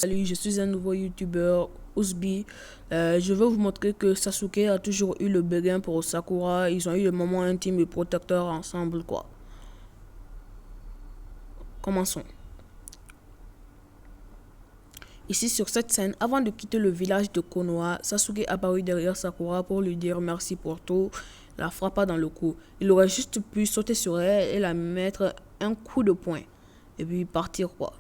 Salut, je suis un nouveau youtubeur, Ousbi. Je veux vous montrer que Sasuke a toujours eu le béguin pour Sakura. Ils ont eu le moment intime et protecteur ensemble, quoi. Commençons. Ici sur cette scène, avant de quitter le village de Konoha, Sasuke apparut derrière Sakura pour lui dire merci pour tout, la frappa dans le cou. Il aurait juste pu sauter sur elle et la mettre un coup de poing. Et puis partir, quoi.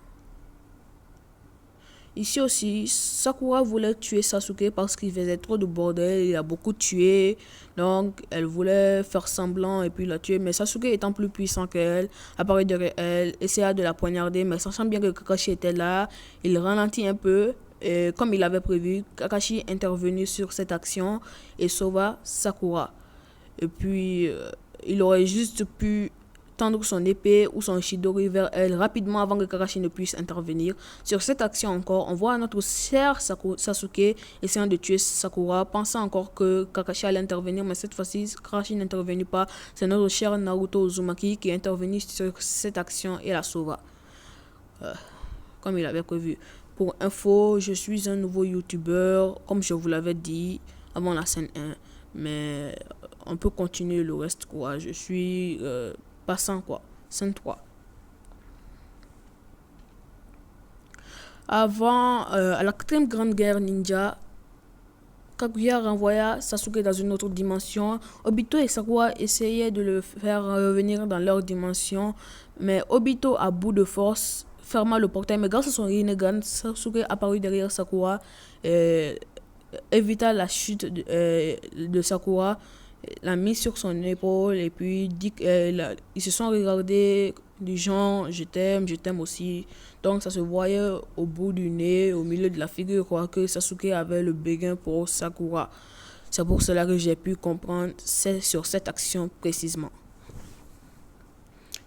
Ici aussi, Sakura voulait tuer Sasuke parce qu'il faisait trop de bordel, il a beaucoup tué, donc elle voulait faire semblant et puis la tuer, mais Sasuke étant plus puissant qu'elle, apparaît derrière elle, essaya de la poignarder, mais sachant bien que Kakashi était là, il ralentit un peu, et comme il avait prévu, Kakashi est intervenu sur cette action et sauva Sakura. Et puis, il aurait juste pu tendre son épée ou son Chidori vers elle rapidement avant que Kakashi ne puisse intervenir. Sur cette action encore, on voit notre cher Sasuke essayant de tuer Sakura, pensant encore que Kakashi allait intervenir, mais cette fois-ci, Kakashi n'intervenait pas. C'est notre cher Naruto Uzumaki qui est intervenu sur cette action et la sauva, comme il avait prévu. Pour info, je suis un nouveau youtubeur, comme je vous l'avais dit avant la scène 1, mais on peut continuer le reste, quoi. Je suis passant, quoi. Scène 3. Avant, à la 4e grande guerre ninja, Kaguya renvoya Sasuke dans une autre dimension. Obito et Sakura essayaient de le faire revenir dans leur dimension, mais Obito, à bout de force, ferma le portail. Mais grâce à son Rinnegan, Sasuke apparut derrière Sakura et évita la chute de Sakura, l'a mis sur son épaule et puis dit ils se sont regardés du genre je t'aime aussi. Donc ça se voyait au bout du nez, au milieu de la figure, quoi, que Sasuke avait le béguin pour Sakura. C'est pour cela que j'ai pu comprendre sur cette action précisément.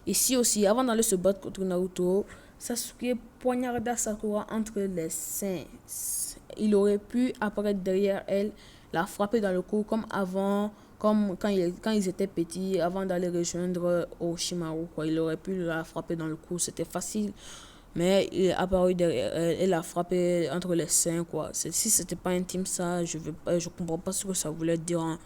Ici aussi, avant d'aller se battre contre Naruto, Sasuke poignarda Sakura entre les seins. Il aurait pu apparaître derrière elle, la frapper dans le cou comme avant, comme quand ils étaient petits, avant d'aller rejoindre Orochimaru, quoi. Il aurait pu la frapper dans le cou, c'était facile. Mais il est apparu derrière elle et l'a frappé entre les seins, quoi. Si c'était pas intime, ça, je comprends pas ce que ça voulait dire, hein.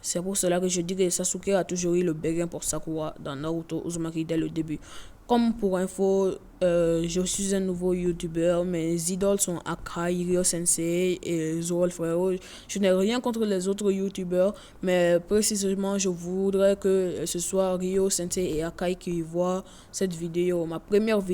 C'est pour cela que je dis que Sasuke a toujours eu le béguin pour Sakura dans Naruto Uzumaki dès le début. Comme pour info, je suis un nouveau youtubeur, mes idoles sont Akai, Ryo Sensei et Zoro Frérot. Je n'ai rien contre les autres youtubeurs, mais précisément je voudrais que ce soit Ryo Sensei et Akai qui voient cette vidéo. Ma première vidéo